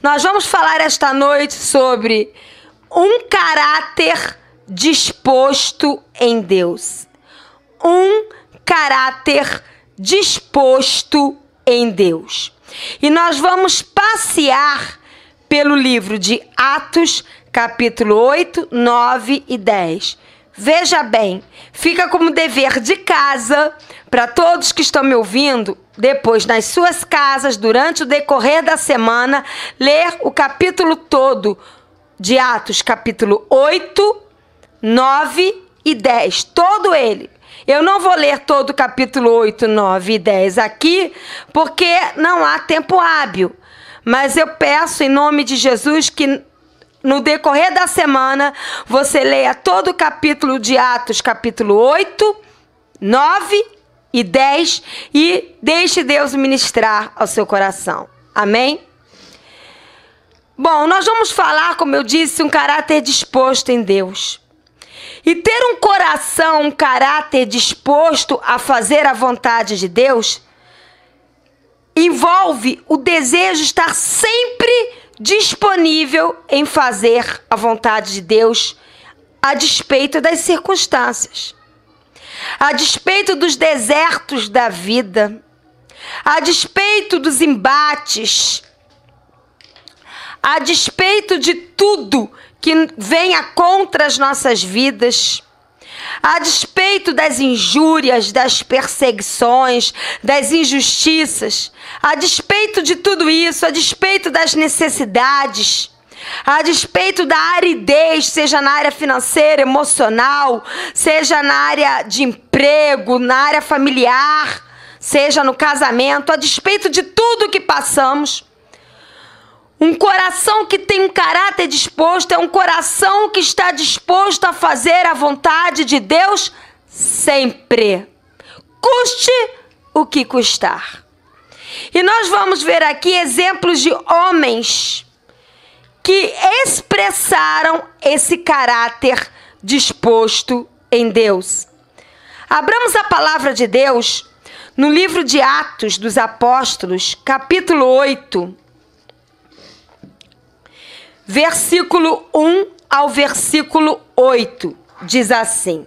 Nós vamos falar esta noite sobre um caráter disposto em Deus. Um caráter disposto em Deus. E nós vamos passear pelo livro de Atos, capítulo 8, 9 e 10. Veja bem, fica como dever de casa para todos que estão me ouvindo, depois nas suas casas, durante o decorrer da semana, ler o capítulo todo de Atos, capítulo 8, 9 e 10, todo ele. Eu não vou ler todo o capítulo 8, 9 e 10 aqui, porque não há tempo hábil. Mas eu peço em nome de Jesus que no decorrer da semana você leia todo o capítulo de Atos, capítulo 8, 9 e 10 e deixe Deus ministrar ao seu coração. Amém? Bom, nós vamos falar, como eu disse, um caráter disposto em Deus. E ter um coração, um caráter disposto a fazer a vontade de Deus, envolve o desejo de estar sempre disponível em fazer a vontade de Deus, a despeito das circunstâncias, a despeito dos desertos da vida, a despeito dos embates, a despeito de tudo que venha contra as nossas vidas, a despeito das injúrias, das perseguições, das injustiças, a despeito de tudo isso, a despeito das necessidades, a despeito da aridez, seja na área financeira, emocional, seja na área de emprego, na área familiar, seja no casamento, a despeito de tudo que passamos, um coração que tem um caráter disposto é um coração que está disposto a fazer a vontade de Deus sempre, custe o que custar. E nós vamos ver aqui exemplos de homens que expressaram esse caráter disposto em Deus. Abramos a palavra de Deus no livro de Atos dos Apóstolos, capítulo 8, versículo 1 ao versículo 8, diz assim.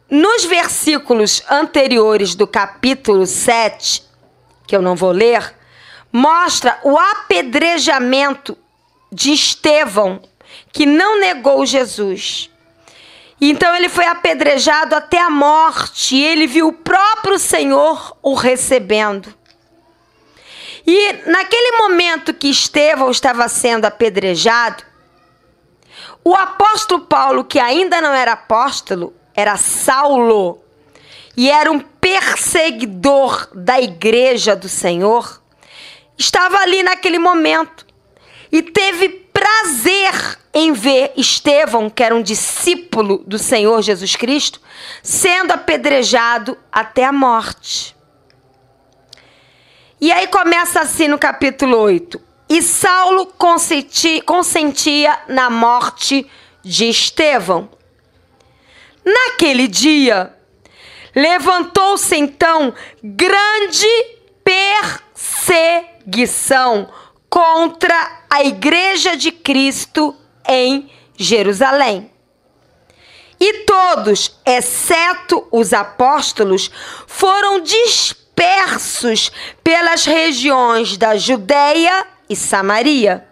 Nos versículos anteriores do capítulo 7, que eu não vou ler, mostra o apedrejamento de Estevão, que não negou Jesus. Então ele foi apedrejado até a morte e ele viu o próprio Senhor o recebendo. E naquele momento que Estevão estava sendo apedrejado, o apóstolo Paulo, que ainda não era apóstolo, era Saulo, e era um perseguidor da igreja do Senhor, estava ali naquele momento e teve prazer em ver Estevão, que era um discípulo do Senhor Jesus Cristo, sendo apedrejado até a morte. E aí começa assim no capítulo 8. E Saulo consentia na morte de Estevão. Naquele dia, levantou-se então grande perseguição contra a igreja de Cristo em Jerusalém. E todos, exceto os apóstolos, foram dispersos pelas regiões da Judeia e Samaria.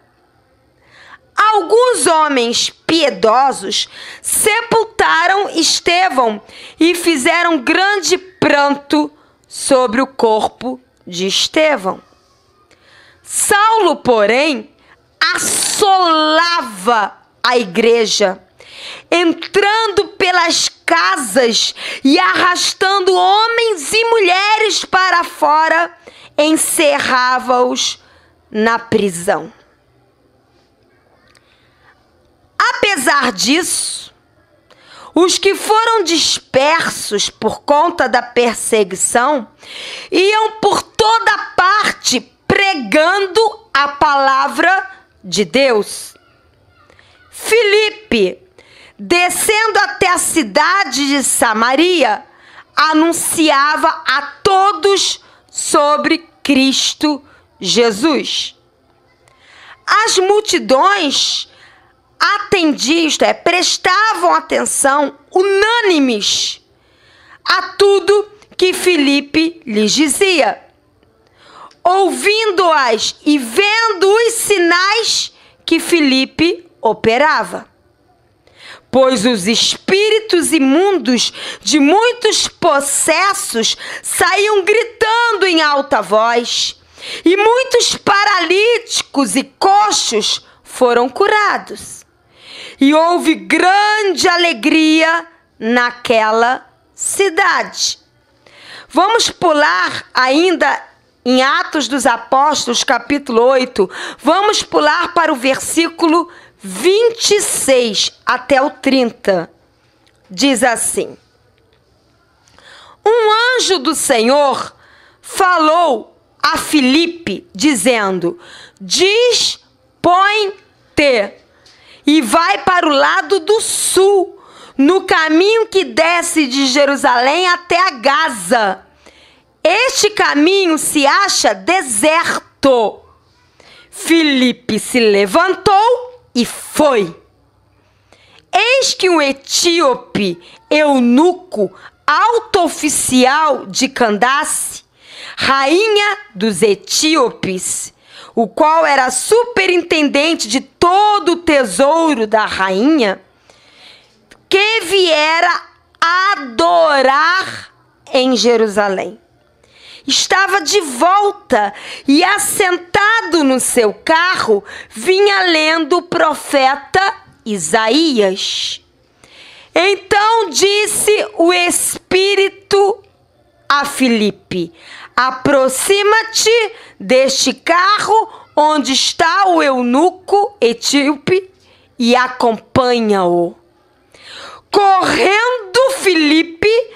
Alguns homens piedosos sepultaram Estevão e fizeram grande pranto sobre o corpo de Estevão. Saulo, porém, assolava a igreja, entrando pelas casas e arrastando homens e mulheres para fora, encerrava-os na prisão. Apesar disso, os que foram dispersos por conta da perseguição iam por toda parte pregando a palavra de Deus. Filipe, descendo até a cidade de Samaria, anunciava a todos sobre Cristo Jesus. As multidões atendiam, isto é, prestavam atenção unânimes a tudo que Filipe lhes dizia, ouvindo-as e vendo os sinais que Filipe operava. Pois os espíritos imundos de muitos possessos saíam gritando em alta voz, e muitos paralíticos e coxos foram curados. E houve grande alegria naquela cidade. Vamos pular ainda em Atos dos Apóstolos, capítulo 8. Vamos pular para o versículo 26 até o 30. Diz assim: um anjo do Senhor falou a Filipe, dizendo: dispõe-te e vai para o lado do sul, no caminho que desce de Jerusalém até a Gaza. Este caminho se acha deserto. Filipe se levantou e foi. Eis que um etíope, eunuco, alto oficial de Candace, rainha dos etíopes, o qual era superintendente de todo o tesouro da rainha, que viera adorar em Jerusalém, estava de volta e, assentado no seu carro, vinha lendo o profeta Isaías. Então disse o Espírito a Filipe: aproxima-te deste carro onde está o eunuco etíope e acompanha-o. Correndo, Filipe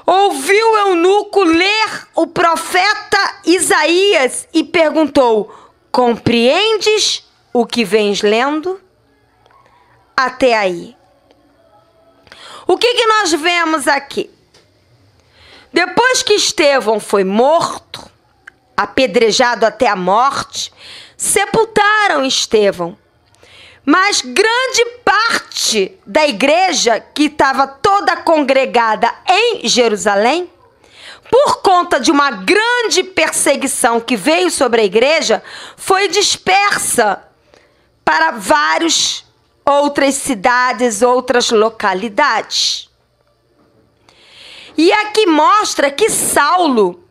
ouviu o eunuco ler o profeta Isaías e perguntou: compreendes o que vens lendo? Até aí. O que nós vemos aqui? Depois que Estevão foi morto, apedrejado até a morte, sepultaram Estevão. Mas grande parte da igreja, que estava toda congregada em Jerusalém, por conta de uma grande perseguição que veio sobre a igreja, foi dispersa para várias outras cidades, outras localidades. E aqui mostra que Saulo,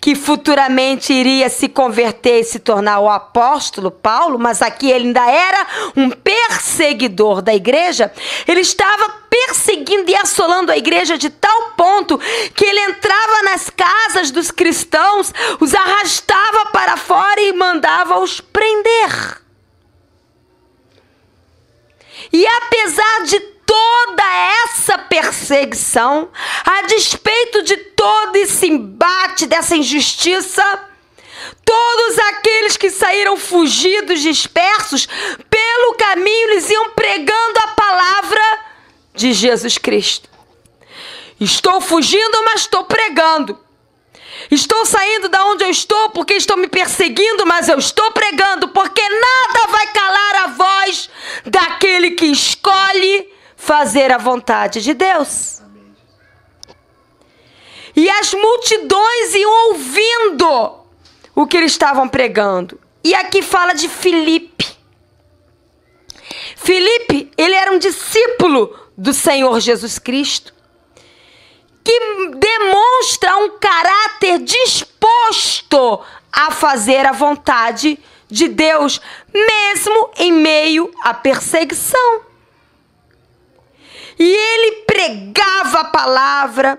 que futuramente iria se converter e se tornar o apóstolo Paulo, mas aqui ele ainda era um perseguidor da igreja, ele estava perseguindo e assolando a igreja de tal ponto que ele entrava nas casas dos cristãos, os arrastava para fora e mandava-os prender. E apesar de toda essa perseguição, a despeito de todo esse embate, dessa injustiça, todos aqueles que saíram fugidos, dispersos, pelo caminho eles iam pregando a palavra de Jesus Cristo. Estou fugindo, mas estou pregando. Estou saindo da onde eu estou porque estão me perseguindo, mas eu estou pregando, porque nada vai calar a voz daquele que escolhe fazer a vontade de Deus. E as multidões iam ouvindo o que eles estavam pregando. E aqui fala de Filipe. Filipe, ele era um discípulo do Senhor Jesus Cristo, que demonstra um caráter disposto a fazer a vontade de Deus, mesmo em meio à perseguição. E ele pregava a palavra,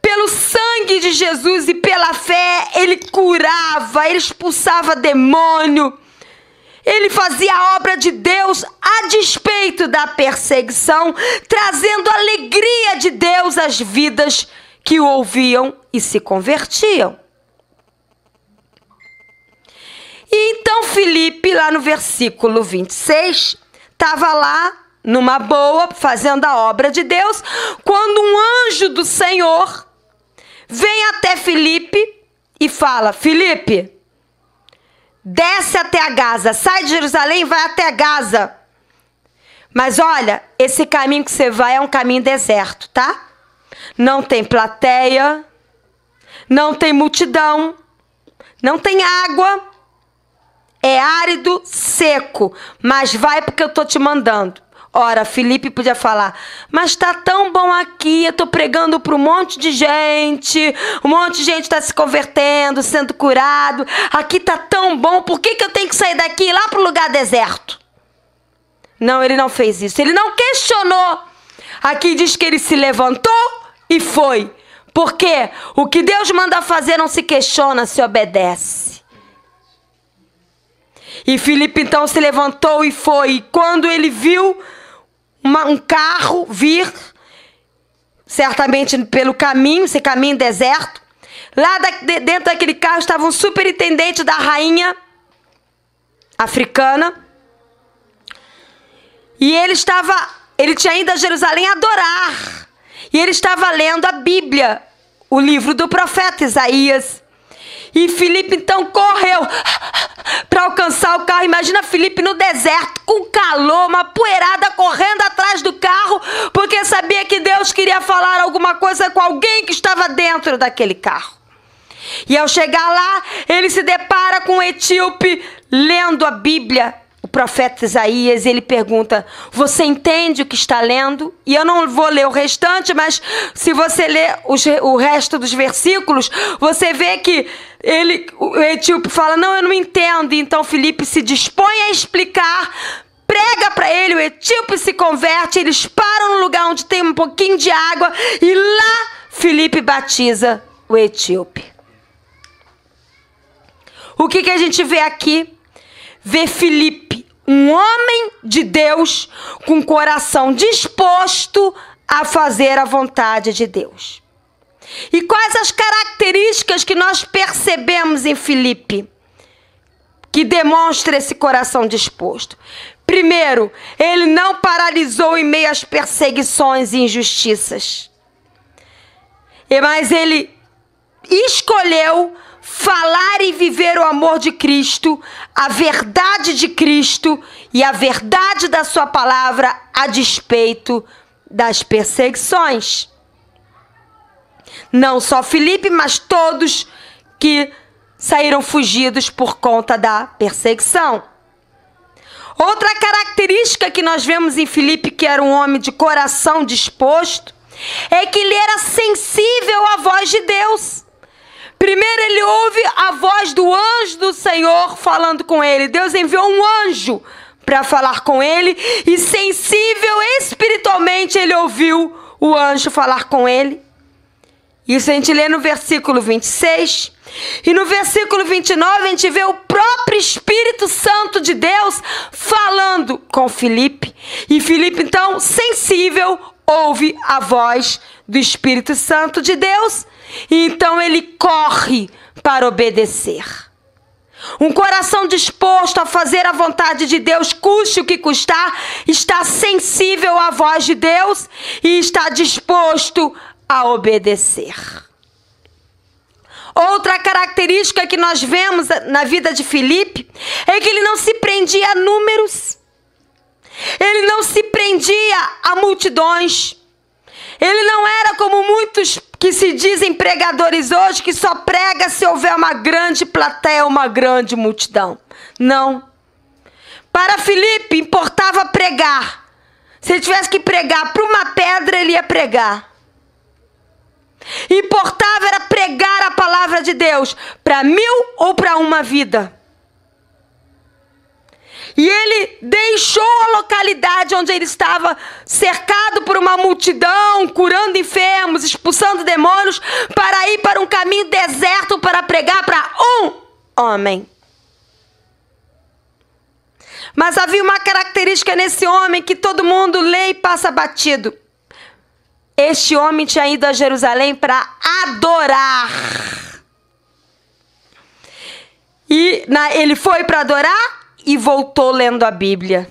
pelo sangue de Jesus e pela fé, ele curava, ele expulsava demônio, ele fazia a obra de Deus a despeito da perseguição, trazendo a alegria de Deus às vidas que o ouviam e se convertiam. E então Filipe, lá no versículo 26, estava lá numa boa, fazendo a obra de Deus, quando um anjo do Senhor vem até Filipe e fala: Filipe, desce até Gaza, sai de Jerusalém e vai até Gaza. Mas olha, esse caminho que você vai é um caminho deserto, tá? Não tem plateia, não tem multidão, não tem água, é árido, seco, mas vai porque eu tô te mandando. Ora, Filipe podia falar: mas tá tão bom aqui, eu tô pregando para um monte de gente está se convertendo, sendo curado, aqui tá tão bom, por que eu tenho que sair daqui e ir lá pro lugar deserto? Não, ele não fez isso, ele não questionou. Aqui diz que ele se levantou e foi, porque o que Deus manda fazer não se questiona, se obedece. E Filipe então se levantou e foi, e quando ele viu um carro vir, certamente pelo caminho, esse caminho deserto, lá dentro daquele carro estava um superintendente da rainha africana, e ele tinha ido a Jerusalém adorar, e ele estava lendo a Bíblia, o livro do profeta Isaías. E Filipe então correu para alcançar o carro. Imagina Filipe no deserto, com calor, uma poeirada, correndo atrás do carro, porque sabia que Deus queria falar alguma coisa com alguém que estava dentro daquele carro. E ao chegar lá, ele se depara com um etíope lendo a Bíblia, o profeta Isaías, e ele pergunta: você entende o que está lendo? E eu não vou ler o restante, mas se você ler o resto dos versículos, você vê que o etíope fala: não, eu não entendo. Então Filipe se dispõe a explicar, prega para ele, o etíope se converte, eles param no lugar onde tem um pouquinho de água, e lá Filipe batiza o etíope. O que a gente vê aqui? Vê Filipe, um homem de Deus, com o coração disposto a fazer a vontade de Deus. E quais as características que nós percebemos em Filipe, que demonstra esse coração disposto? Primeiro, ele não paralisou em meio às perseguições e injustiças, mas ele escolheu falar e viver o amor de Cristo, a verdade de Cristo e a verdade da sua palavra a despeito das perseguições. Não só Filipe, mas todos que saíram fugidos por conta da perseguição. Outra característica que nós vemos em Filipe, que era um homem de coração disposto, é que ele era sensível à voz de Deus. Primeiro ele ouve a voz do anjo do Senhor falando com ele. Deus enviou um anjo para falar com ele, e sensível espiritualmente ele ouviu o anjo falar com ele. Isso a gente lê no versículo 26. E no versículo 29 a gente vê o próprio Espírito Santo de Deus falando com Filipe. E Filipe então, sensível, ouve a voz do Espírito Santo de Deus. E então ele corre para obedecer. Um coração disposto a fazer a vontade de Deus, custe o que custar, está sensível à voz de Deus e está disposto a obedecer. Outra característica que nós vemos na vida de Filipe é que ele não se prendia a números. Ele não se prendia a multidões. Ele não era como muitos que se dizem pregadores hoje, que só prega se houver uma grande plateia, uma grande multidão. Não. Para Filipe importava pregar. Se ele tivesse que pregar para uma pedra, ele ia pregar. Importava era pregar a palavra de Deus para 1000 ou para uma vida. E ele deixou a localidade onde ele estava, cercado por uma multidão, curando enfermos, expulsando demônios, para ir para um caminho deserto para pregar para um homem. Mas havia uma característica nesse homem que todo mundo lê e passa batido. Este homem tinha ido a Jerusalém para adorar. E ele foi para adorar e voltou lendo a Bíblia.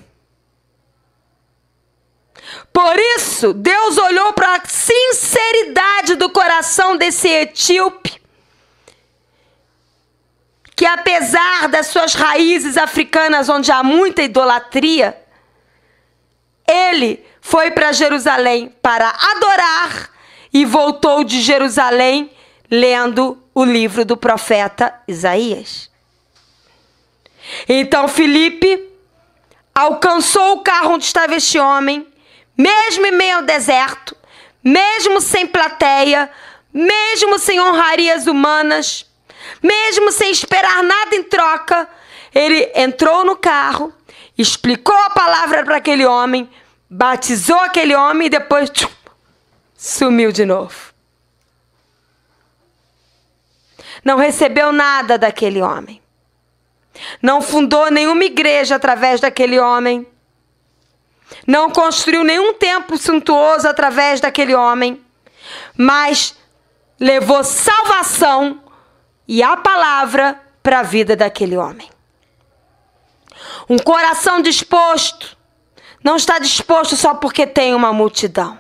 Por isso, Deus olhou para a sinceridade do coração desse etíope que apesar das suas raízes africanas, onde há muita idolatria, ele foi para Jerusalém para adorar e voltou de Jerusalém lendo o livro do profeta Isaías. Então Filipe alcançou o carro onde estava este homem, mesmo em meio ao deserto, mesmo sem plateia, mesmo sem honrarias humanas, mesmo sem esperar nada em troca. Ele entrou no carro, explicou a palavra para aquele homem, batizou aquele homem e depois sumiu de novo. Não recebeu nada daquele homem. Não fundou nenhuma igreja através daquele homem. Não construiu nenhum templo suntuoso através daquele homem. Mas levou salvação e a palavra para a vida daquele homem. Um coração disposto não está disposto só porque tem uma multidão.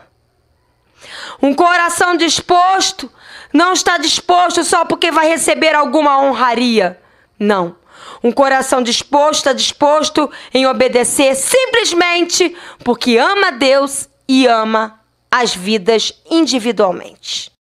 Um coração disposto não está disposto só porque vai receber alguma honraria. Não. Um coração disposto está disposto em obedecer simplesmente porque ama Deus e ama as vidas individualmente.